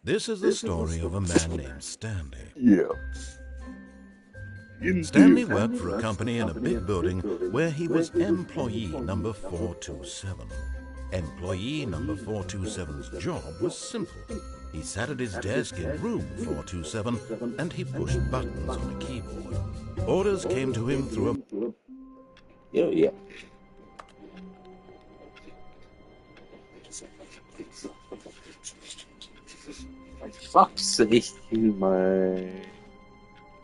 This is the story of a man named Stanley. Yeah. Stanley worked for a company in a big building where he was employee number 427. Employee number 427's job was simple. He sat at his desk in room 427 and he pushed buttons on a keyboard. Orders came to him through a... Yeah. Fuck's sake, my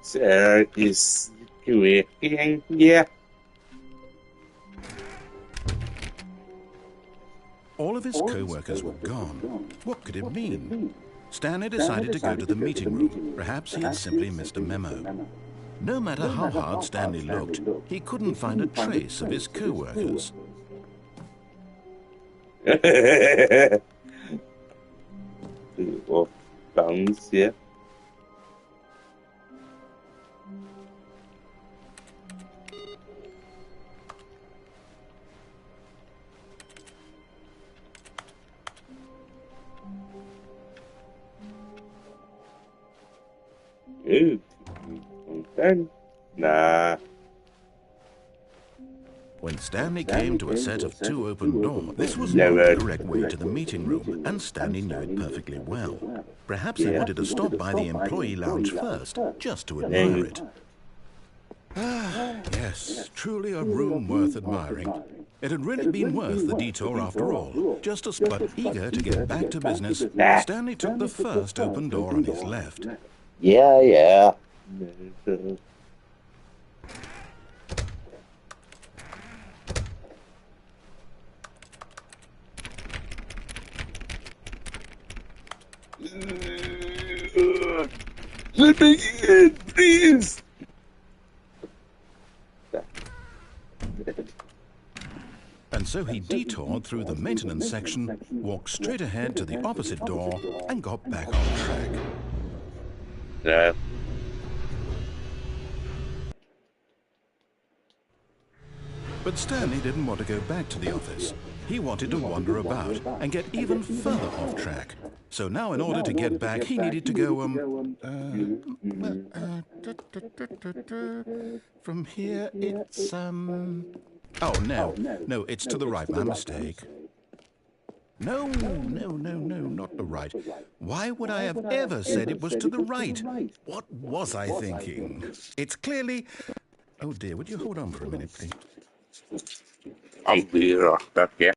chair is creaking. Yeah. All of his co-workers were gone. What could it mean? Stanley decided to go to the meeting room. Perhaps he had simply missed a memo. No matter how hard Stanley looked, he couldn't find a trace of his co-workers. Oh, bounce, yeah. Ooh, okay. Nah. When Stanley came to a set of two open doors, this was not the correct way to the meeting room, and Stanley knew it perfectly well. Perhaps he wanted to stop by the employee lounge first, just to admire it. Yes, truly a room worth admiring. It had really been worth the detour after all. Just as but eager to get back to business, Stanley took the first open door on his left. Yeah. Let me in, please. And so he detoured through the maintenance section, walked straight ahead to the opposite door, and got back on track. No. But Stanley didn't want to go back to the office. He wanted to wander about and get even further off track. So now in order to get back, he needed to go, from here it's, oh, no, it's to the right, my mistake. No, not the right. Why would I have ever said it was to the right? What was I thinking? It's clearly... Oh dear, would you hold on for a minute, please? I'll be right back, yeah.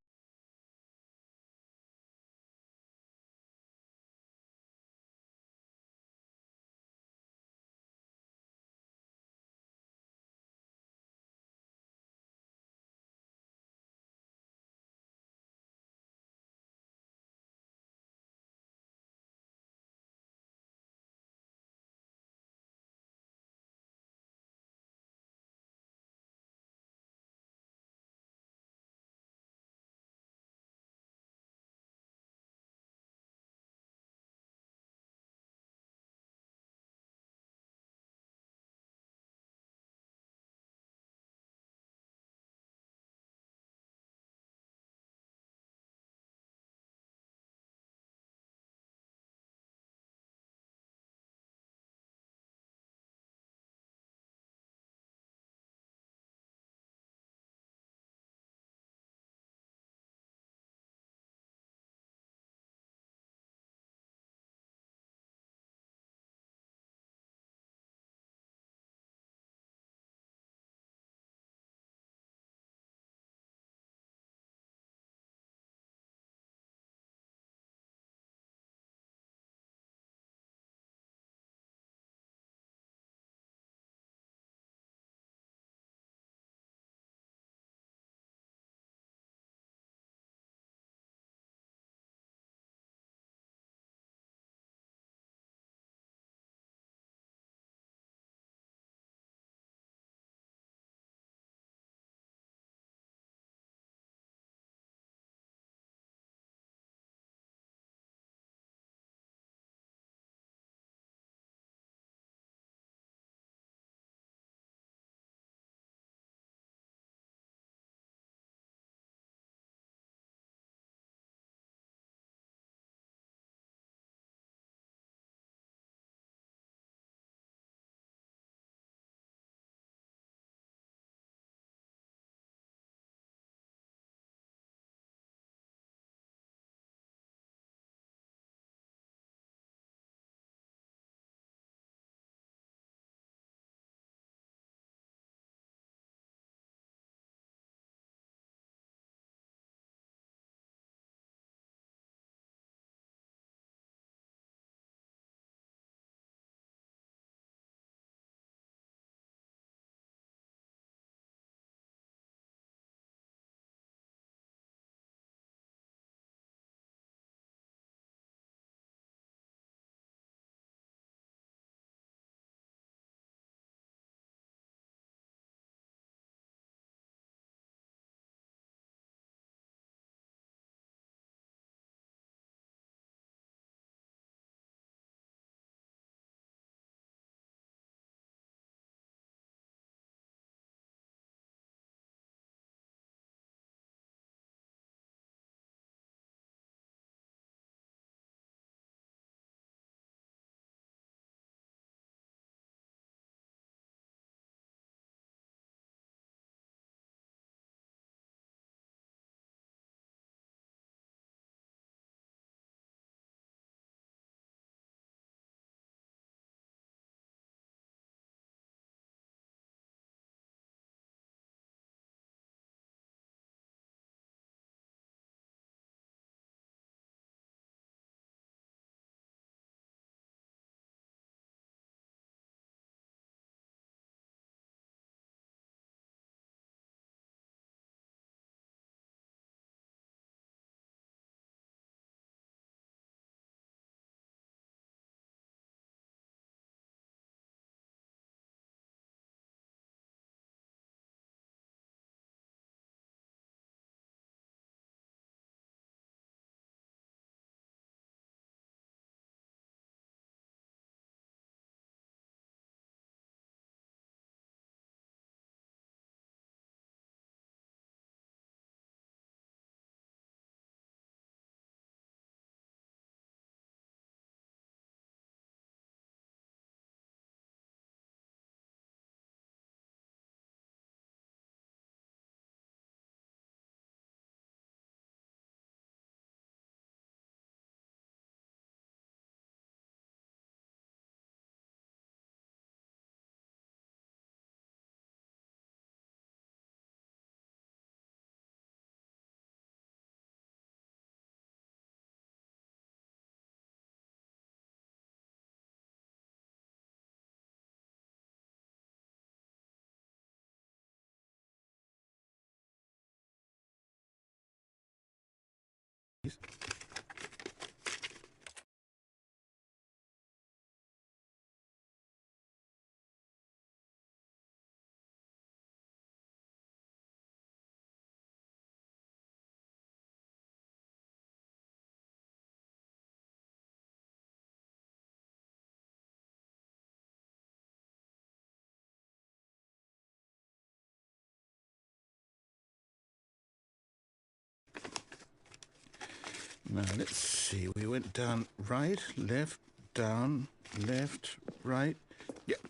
Now, let's see. We went down right, left, down, left, right.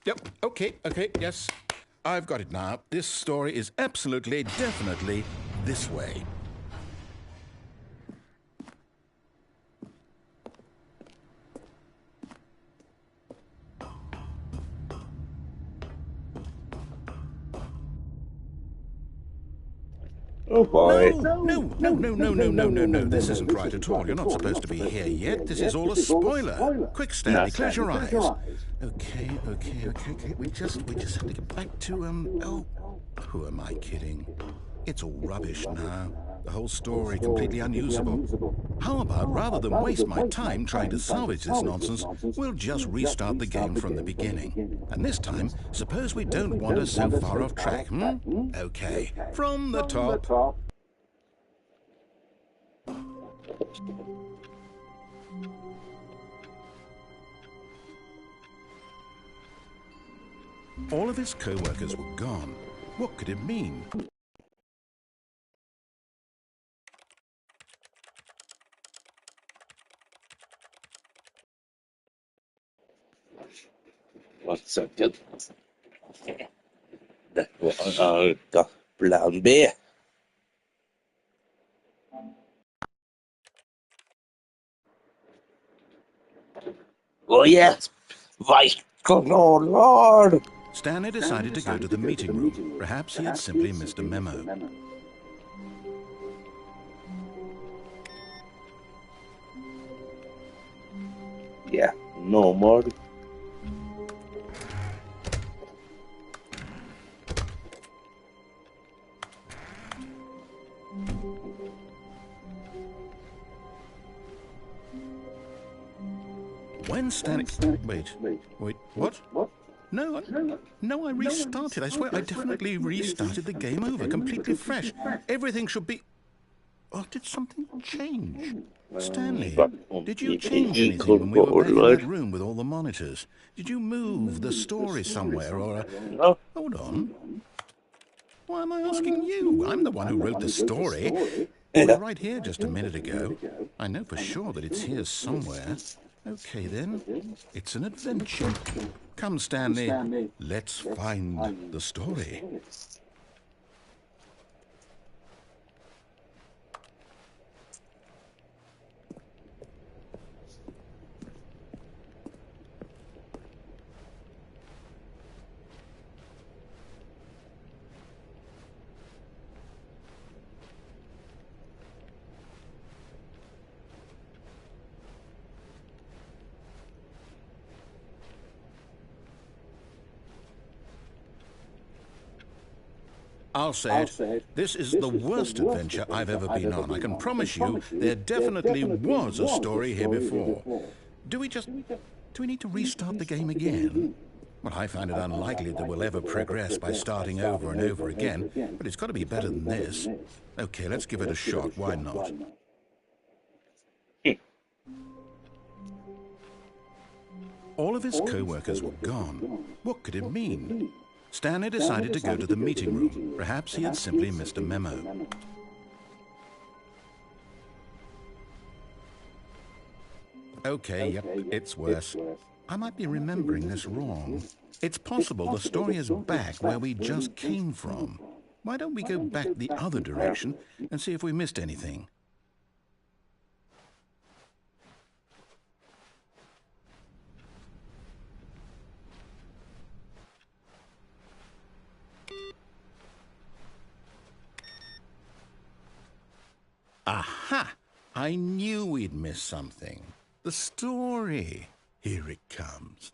Yep, okay, yes. I've got it now. This story is absolutely, definitely this way. Oh boy. No. This isn't right at all. You're not supposed to be here yet. This is all a spoiler. Quick, Stanley, close your eyes. Okay. We just have to get back to, oh, who am I kidding? It's all rubbish now. The whole story completely unusable. How about, rather than waste my time trying to salvage this nonsense, we'll just restart the game from the beginning. And this time, suppose we don't wander so far off track, Okay, from the top. All of his co-workers were gone. What could it mean? One second. Det var plan B. Oh yes! Vice Lord! Stanley decided to go to the meeting room. Perhaps he had simply missed a memo. Yeah, no more. When Stanley... Wait, what? No, I restarted. I swear, I definitely restarted the game over, completely fresh. Everything should be... Oh, did something change? Stanley, did you change anything when we were back in that room with all the monitors? Did you move the story somewhere, or... No. Hold on. Why am I asking you? I'm the one who wrote the story. It was right here just a minute ago. I know for sure that it's here somewhere. Okay, then. It's an adventure. Come, Stanley. Let's find the story. I'll say it. This is the worst adventure I've ever been on. I can promise you there definitely was a story here before. Do we need to restart the game again? Well, I find it unlikely that we'll ever progress by starting over and over again, but it's got to be better than this. Okay, let's give it a shot. Why not? All of his co-workers were gone. What could it mean? Stanley decided to go to the meeting room. Perhaps he had simply missed a memo. Okay, yep, it's worse. I might be remembering this wrong. It's possible the story is back where we just came from. Why don't we go back the other direction and see if we missed anything? Aha! I knew we'd miss something. The story. Here it comes.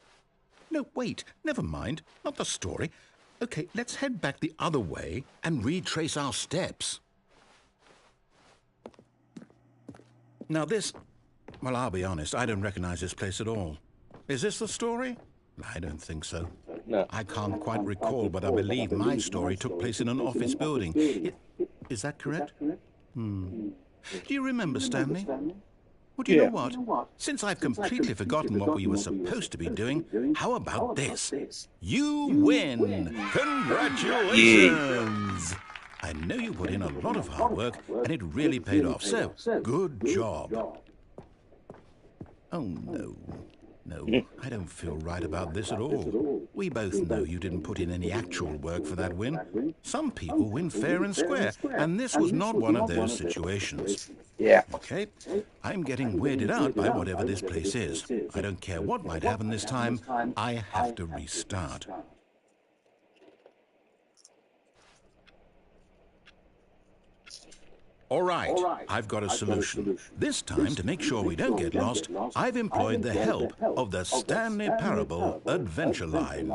No, wait, never mind. Not the story. Okay, let's head back the other way and retrace our steps. Now this... Well, I'll be honest, I don't recognize this place at all. Is this the story? I don't think so. No. I can't quite recall, but I believe my story took place in an office building. Is that correct? Do you remember, Stanley? Well, do you know what? Since I've completely forgotten what we were supposed to be doing, how about this? You win! Congratulations! I know you put in a lot of hard work, and it really paid off, so good job. Oh, no. No, I don't feel right about this at all. We both know you didn't put in any actual work for that win. Some people win fair and square, and this was not one of those situations. Yeah. Okay? I'm getting weirded out by whatever this place is. I don't care what might happen this time. I have to restart. All right, I've got a solution. This time, to make sure we don't get lost, I've employed the help of the Stanley Parable Adventure Line.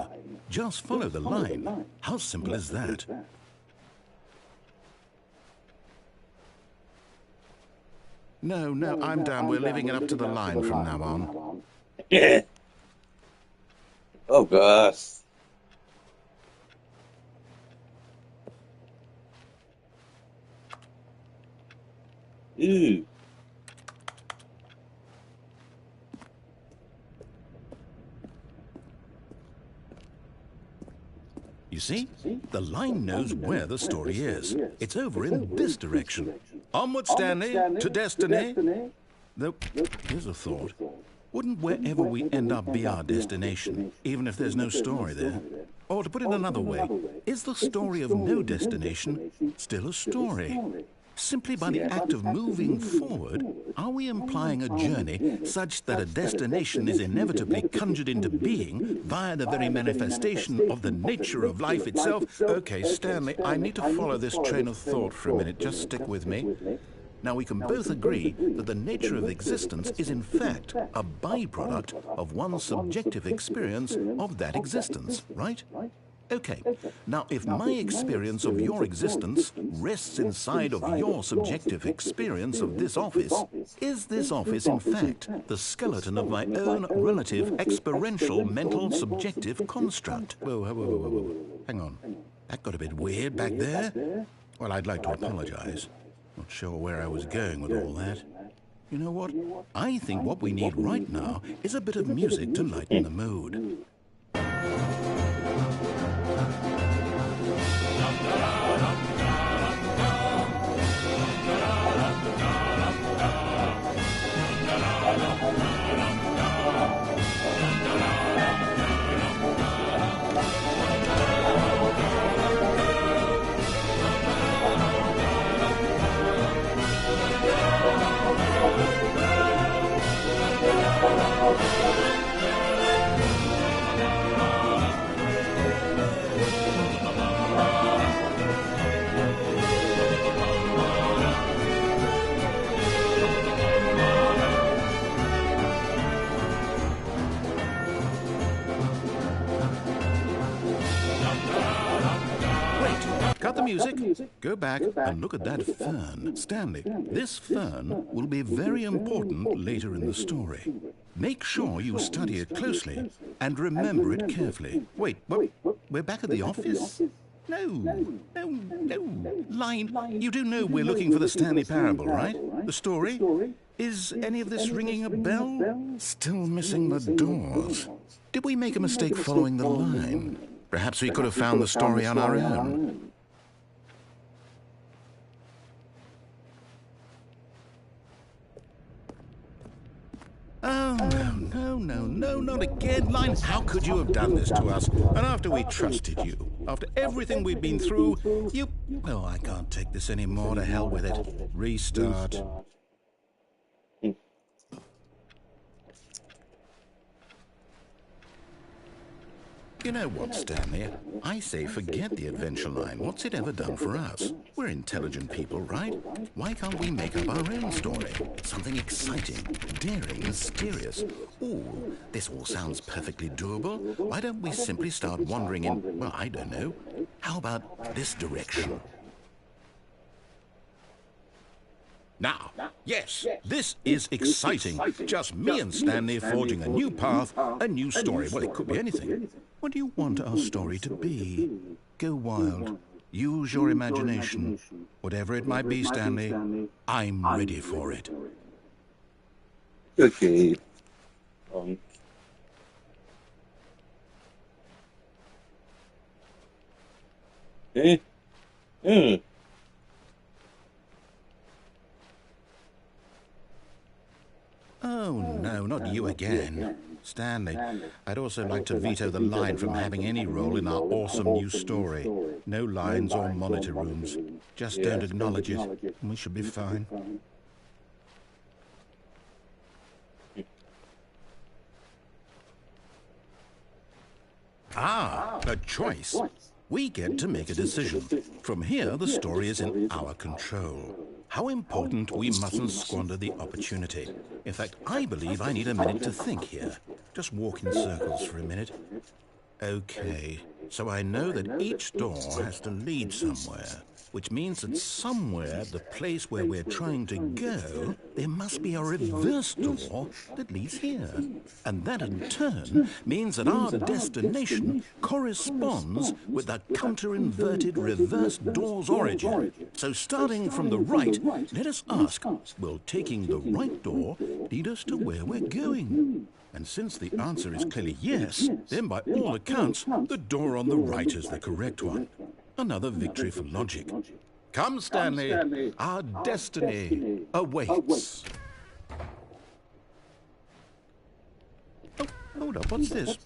Just follow the line. How simple is that? No, I'm down. We're leaving it up to the line from now on. Yeah. Oh, gosh. Ooh. You see? The line knows where the story is. It's over in this direction. Onward, Stanley, to destiny. Though, here's a thought. Wouldn't wherever we end up be our destination, even if there's no story there? Or to put it another way, is the story of no destination still a story? Simply by the act of moving forward, are we implying a journey such that a destination is inevitably conjured into being via the very manifestation of the nature of life itself? Okay, Stanley, I need to follow this train of thought for a minute. Just stick with me. Now, we can both agree that the nature of existence is in fact a byproduct of one's subjective experience of that existence, right? Okay, now if my experience of your existence rests inside of your subjective experience of this office, is this office in fact the skeleton of my own relative experiential mental subjective construct? Whoa. Hang on. That got a bit weird back there. Well, I'd like to apologize. Not sure where I was going with all that. You know what? I think what we need right now is a bit of music to lighten the mood. Cut the music, go back and look at that fern. Stanley, this fern will be very important later in the story. Make sure you study it closely and remember it carefully. Wait, we're back at the office? No. Line, you do know we're looking for the Stanley Parable, right? The story? Is any of this ringing a bell? Still missing the doors. Did we make a mistake following the line? Perhaps we could have found the story on our own. Oh, no, not again. Line, how could you have done this to us? And after we trusted you, after everything we've been through, you... Oh, I can't take this anymore. To hell with it. Restart. You know what, Stanley? I say forget the adventure line. What's it ever done for us? We're intelligent people, right? Why can't we make up our own story? Something exciting, daring, mysterious. Ooh, this all sounds perfectly doable. Why don't we simply start wandering in, well, I don't know. How about this direction? Now, yes, this is exciting. Just me and Stanley forging a new path, a new story. Well, it could be anything. What do you want our story to be? Go wild. Use your imagination. Whatever it might be, Stanley, I'm ready for it. Okay. Eh? Hmm. Oh, no, not you again. Stanley, I'd also like to veto the line from having any role in our awesome new story. No lines or monitor rooms. Just don't acknowledge it, and we should be fine. Ah, a choice. We get to make a decision. From here, the story is in our control. How important we mustn't squander the opportunity. In fact, I believe I need a minute to think here. Just walk in circles for a minute. Okay, so I know that each door has to lead somewhere, which means that somewhere, the place where we're trying to go, there must be a reverse door that leads here. And that in turn means that our destination corresponds with the counter-inverted reverse door's origin. So starting from the right, let us ask, will taking the right door lead us to where we're going? And since the answer is clearly yes, then by all accounts, the door on the right is the correct one. Another victory for logic. Come, Stanley, our destiny awaits. Oh, hold up, what's this?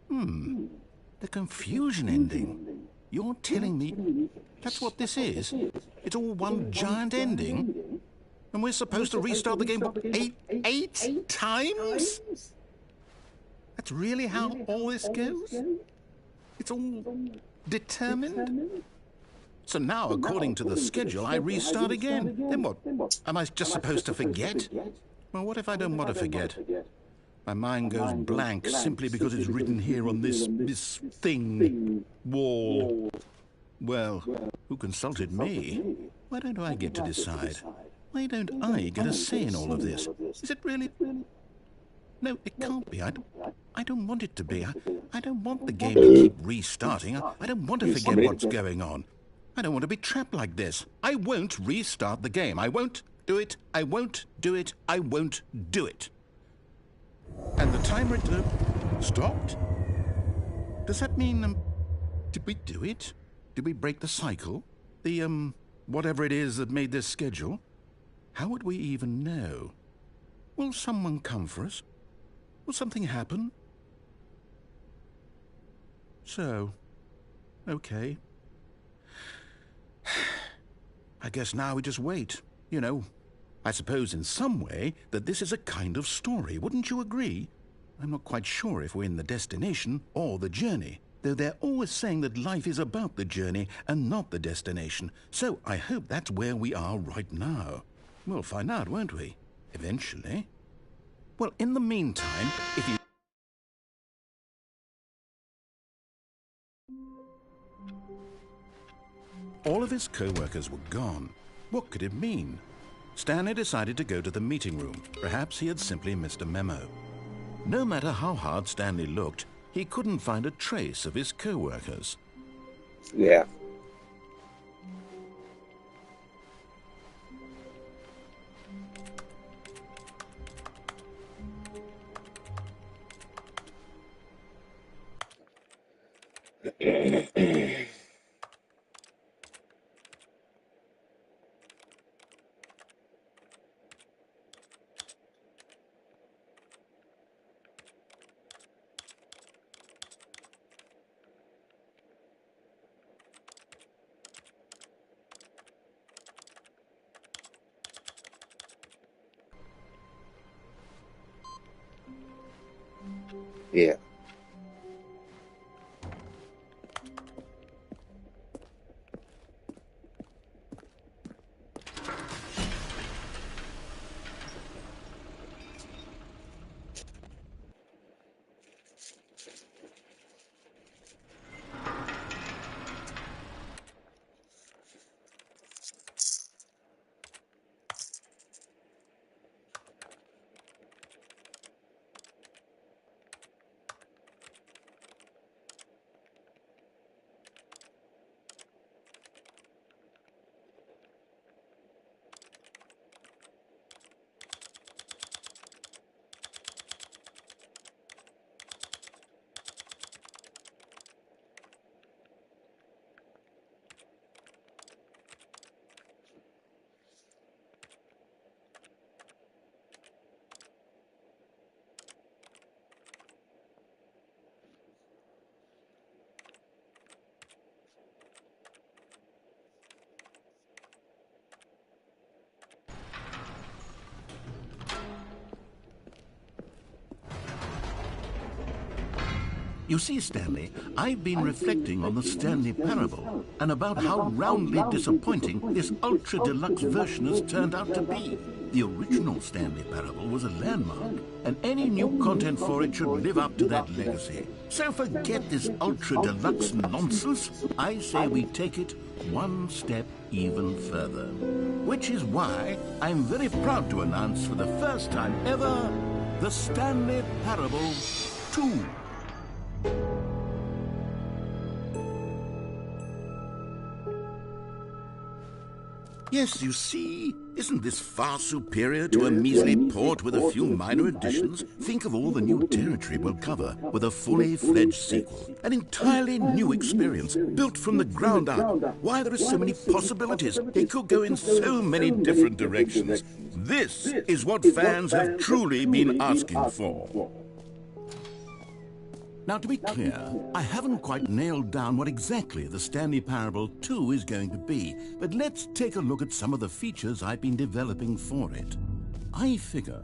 The confusion ending. You're telling me that's what this is? It's all one giant ending? And we're supposed to restart the game, what, eight times? That's really how all this goes? It's all determined? So now, according to the schedule, I restart again. Then what? Am I just supposed to forget? Well, what if I don't want to forget? My mind goes blank simply because it's written here on this thing, wall. Well, who consulted me? Why don't I get to decide? Why don't I get a say in all of this? Is it really? No, it can't be. I don't want it to be. I don't want the game to keep restarting. I don't want to forget what's going on. I don't want to be trapped like this. I won't restart the game. I won't do it. I won't do it. I won't do it. And the timer stopped? Does that mean, did we do it? Did we break the cycle? The, whatever it is that made this schedule? How would we even know? Will someone come for us? Will something happen? So, okay. I guess now we just wait. You know, I suppose in some way that this is a kind of story. Wouldn't you agree? I'm not quite sure if we're in the destination or the journey, though they're always saying that life is about the journey and not the destination. So I hope that's where we are right now. We'll find out, won't we? Eventually. Well, in the meantime, if you... All of his co-workers were gone. What could it mean? Stanley decided to go to the meeting room. Perhaps he had simply missed a memo. No matter how hard Stanley looked, he couldn't find a trace of his co-workers. Yeah. Yeah. You see, Stanley, I've been reflecting on the Stanley Parable and about how roundly disappointing this ultra-deluxe version has turned out to be. The original Stanley Parable was a landmark, and any new content for it should live up to that legacy. So forget this ultra-deluxe nonsense. I say we take it one step even further. Which is why I'm very proud to announce for the first time ever, the Stanley Parable 2. Yes, you see, isn't this far superior to a measly port with a few minor additions? Think of all the new territory we'll cover with a fully fledged sequel. An entirely new experience, built from the ground up. Why, there are so many possibilities. It could go in so many different directions. This is what fans have truly been asking for. Now, to be clear, I haven't quite nailed down what exactly the Stanley Parable 2 is going to be, but let's take a look at some of the features I've been developing for it. I figure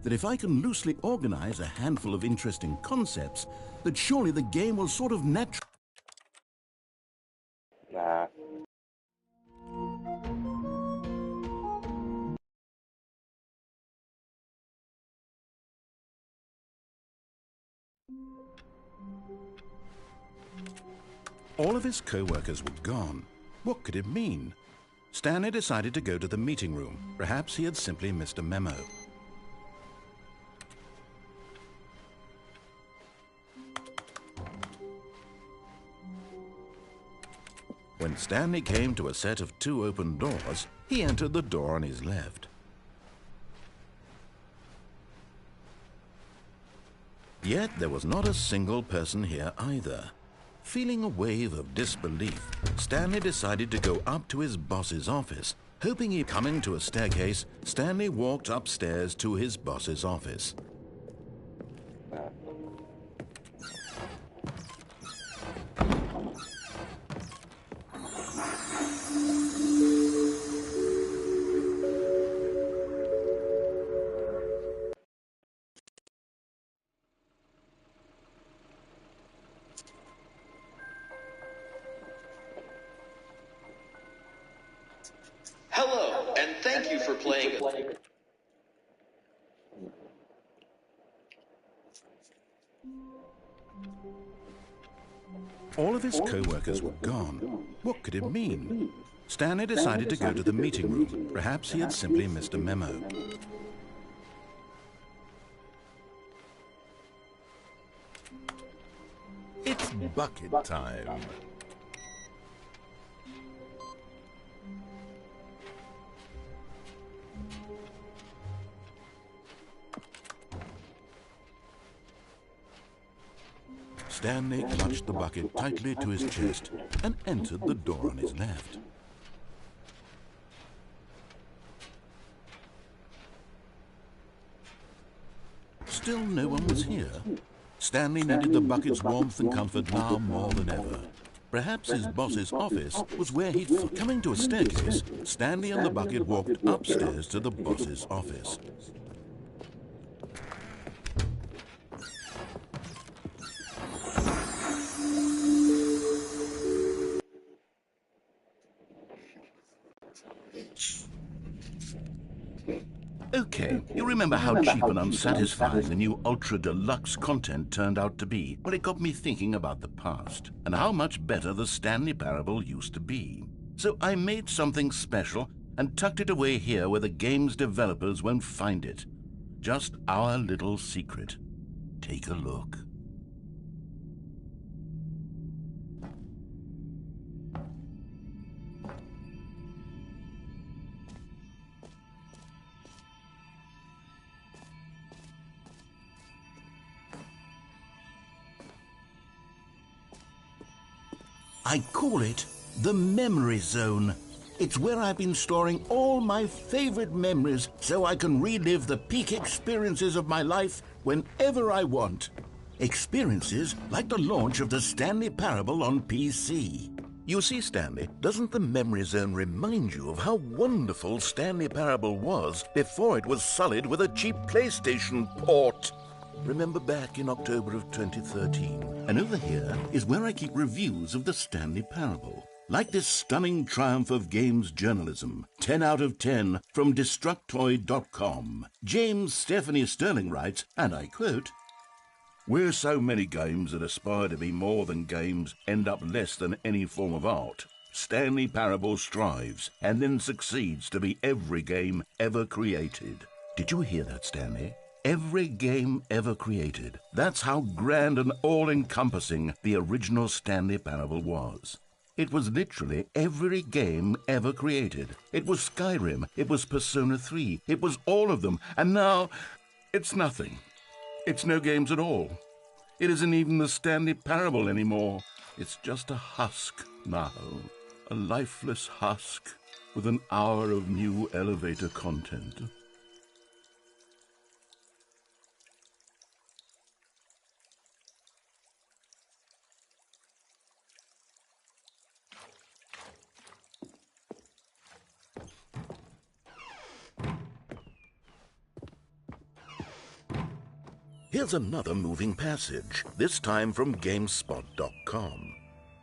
that if I can loosely organize a handful of interesting concepts, that surely the game will sort of naturally... Nah. All of his co-workers were gone. What could it mean? Stanley decided to go to the meeting room. Perhaps he had simply missed a memo. When Stanley came to a set of 2 open doors, he entered the door on his left. Yet there was not a single person here either. Feeling a wave of disbelief, Stanley decided to go up to his boss's office. Hoping he'd come into a staircase, Stanley walked upstairs to his boss's office. Hello, and thank you for playing. All of his co-workers were gone. What could it mean? Stanley decided to go to the meeting room. Perhaps he had simply missed a memo. It's bucket time. Stanley clutched the bucket tightly to his chest and entered the door on his left. Still no one was here. Stanley needed the bucket's warmth and comfort now more than ever. Perhaps his boss's office was where he'd... Coming to a staircase, Stanley and the bucket walked upstairs to the boss's office. Okay, you remember how cheap and unsatisfying the new ultra-deluxe content turned out to be? Well, it got me thinking about the past and how much better the Stanley Parable used to be. So I made something special and tucked it away here where the game's developers won't find it. Just our little secret. Take a look. I call it the memory zone. It's where I've been storing all my favorite memories so I can relive the peak experiences of my life whenever I want. Experiences like the launch of the Stanley Parable on PC. You see, Stanley, doesn't the memory zone remind you of how wonderful Stanley Parable was before it was sullied with a cheap PlayStation port? Remember back in October of 2013. And over here is where I keep reviews of the Stanley Parable. Like this stunning triumph of games journalism, 10 out of 10 from Destructoid.com. James Stephanie Sterling writes, and I quote, "Where so many games that aspire to be more than games end up less than any form of art, Stanley Parable strives and then succeeds to be every game ever created." Did you hear that, Stanley? Every game ever created. That's how grand and all-encompassing the original Stanley Parable was. It was literally every game ever created. It was Skyrim, it was Persona 3, it was all of them, and now it's nothing. It's no games at all. It isn't even the Stanley Parable anymore. It's just a husk now. A lifeless husk with an hour of new elevator content. Here's another moving passage, this time from GameSpot.com.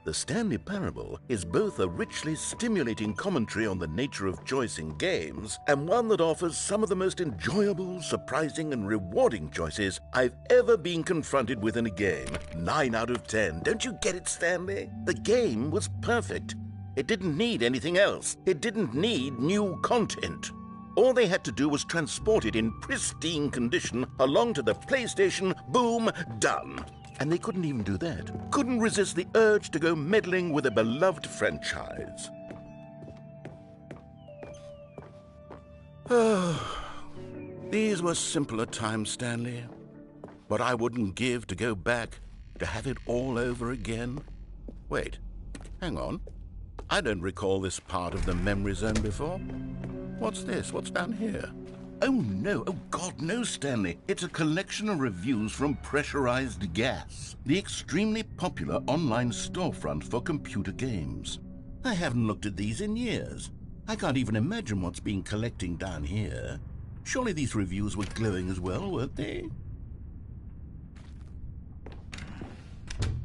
The Stanley Parable is both a richly stimulating commentary on the nature of choice in games and one that offers some of the most enjoyable, surprising, and rewarding choices I've ever been confronted with in a game. 9 out of 10. Don't you get it, Stanley? The game was perfect. It didn't need anything else. It didn't need new content. All they had to do was transport it in pristine condition along to the PlayStation, boom, done. And they couldn't even do that. Couldn't resist the urge to go meddling with a beloved franchise. These were simpler times, Stanley. What I wouldn't give to go back, to have it all over again. Wait, hang on. I don't recall this part of the memory zone before. What's this? What's down here? Oh, no. Oh, God, no, Stanley. It's a collection of reviews from Pressurized Gas, the extremely popular online storefront for computer games. I haven't looked at these in years. I can't even imagine what's been collecting down here. Surely these reviews were glowing as well, weren't they?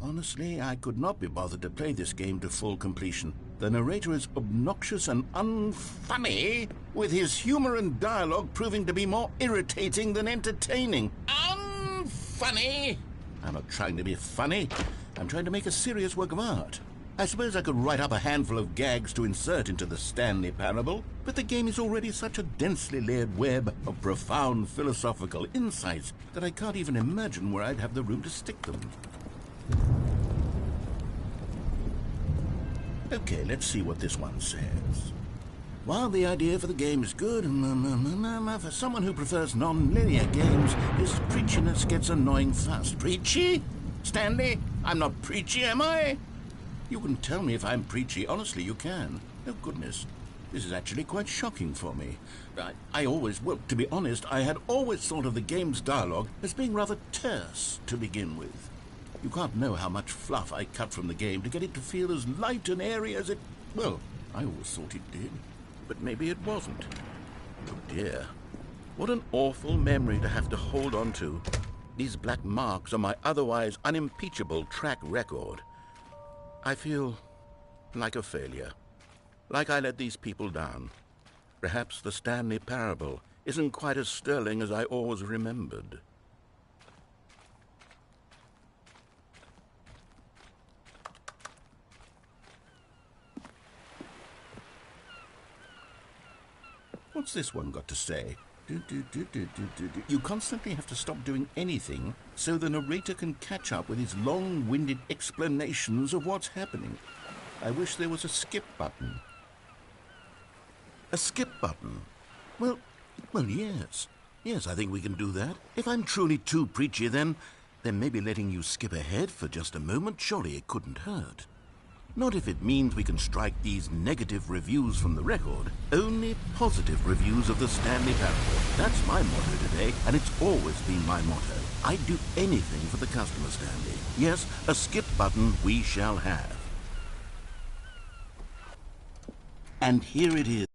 Honestly, I could not be bothered to play this game to full completion. The narrator is obnoxious and unfunny, with his humor and dialogue proving to be more irritating than entertaining. Unfunny? I'm not trying to be funny. I'm trying to make a serious work of art. I suppose I could write up a handful of gags to insert into the Stanley Parable, but the game is already such a densely layered web of profound philosophical insights that I can't even imagine where I'd have the room to stick them. Okay, let's see what this one says. While the idea for the game is good, for someone who prefers non-linear games, this preachiness gets annoying fast. Preachy? Stanley, I'm not preachy, am I? You can tell me if I'm preachy. Honestly, you can. Oh, goodness. This is actually quite shocking for me. Well, to be honest, I had always thought of the game's dialogue as being rather terse to begin with. You can't know how much fluff I cut from the game to get it to feel as light and airy as it... Well, I always thought it did. But maybe it wasn't. Oh, dear. What an awful memory to have to hold on to. These black marks on my otherwise unimpeachable track record. I feel like a failure. Like I let these people down. Perhaps the Stanley Parable isn't quite as sterling as I always remembered. What's this one got to say? You constantly have to stop doing anything so the narrator can catch up with his long-winded explanations of what's happening. I wish there was a skip button. A skip button? Well, yes. Yes, I think we can do that. If I'm truly too preachy, then maybe letting you skip ahead for just a moment, surely it couldn't hurt. Not if it means we can strike these negative reviews from the record. Only positive reviews of the Stanley Parable. That's my motto today, and it's always been my motto. I'd do anything for the customer, Stanley. Yes, a skip button we shall have. And here it is.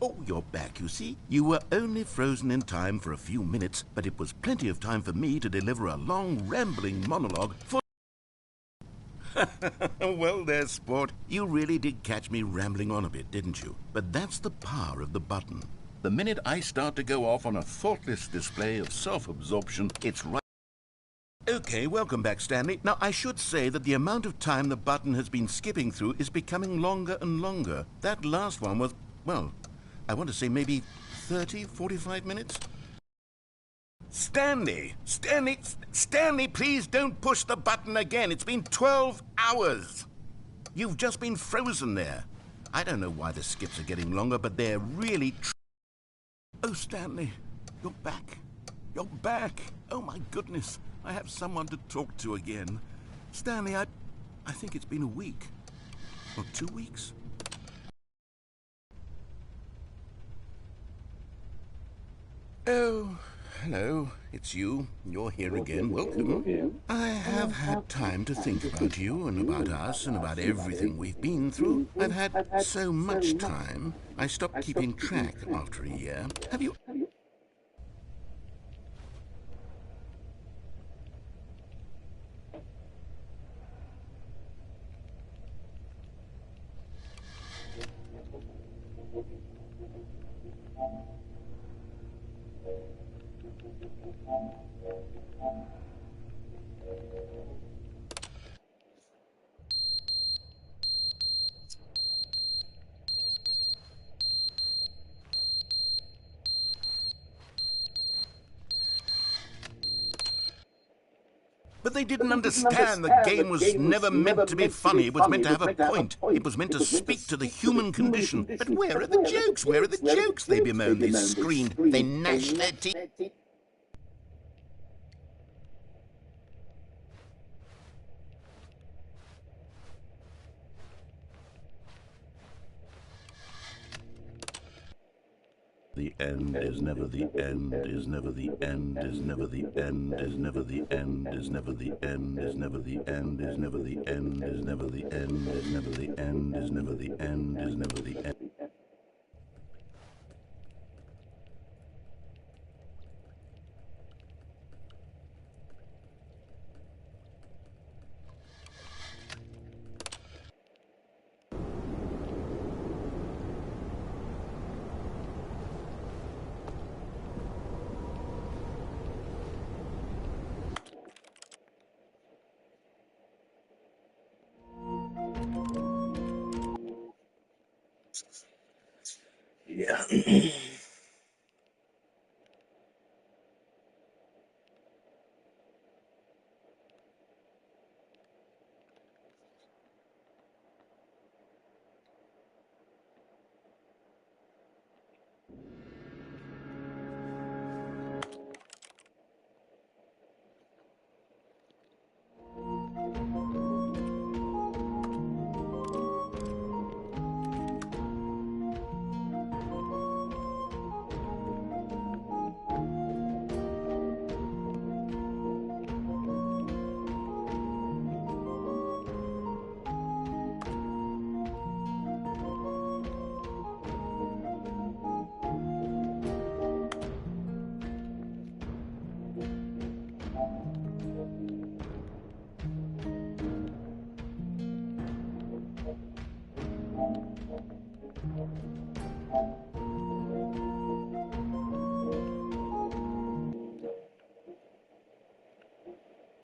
Oh, you're back, you see. You were only frozen in time for a few minutes, but it was plenty of time for me to deliver a long, rambling monologue for... Well, there, sport. You really did catch me rambling on a bit, didn't you? But that's the power of the button. The minute I start to go off on a thoughtless display of self-absorption, it's right. Okay, welcome back, Stanley. Now, I should say that the amount of time the button has been skipping through is becoming longer and longer. That last one was, well, I want to say maybe 30, 45 minutes? Stanley, please don't push the button again. It's been 12 hours. You've just been frozen there. I don't know why the skips are getting longer, but they're really... Oh, Stanley, you're back. You're back. Oh, my goodness. I have someone to talk to again. Stanley, I think it's been a week. Or 2 weeks. Oh, hello. It's you. You're here again. Welcome. I have had time to think about you and about us and about everything we've been through. I've had so much time. I stopped keeping track after a year. Have you... But they didn't understand the game was never meant to be funny. It was meant to have a point. It was meant to speak to the human condition. But where are the jokes? Where are the jokes? They bemoaned, they screamed, they gnashed their teeth. The end is never the end, is never the end, is never the end, is never the end, is never the end, is never the end, is never the end, is never the end, is never the end, is never the end, is never the end. Yeah.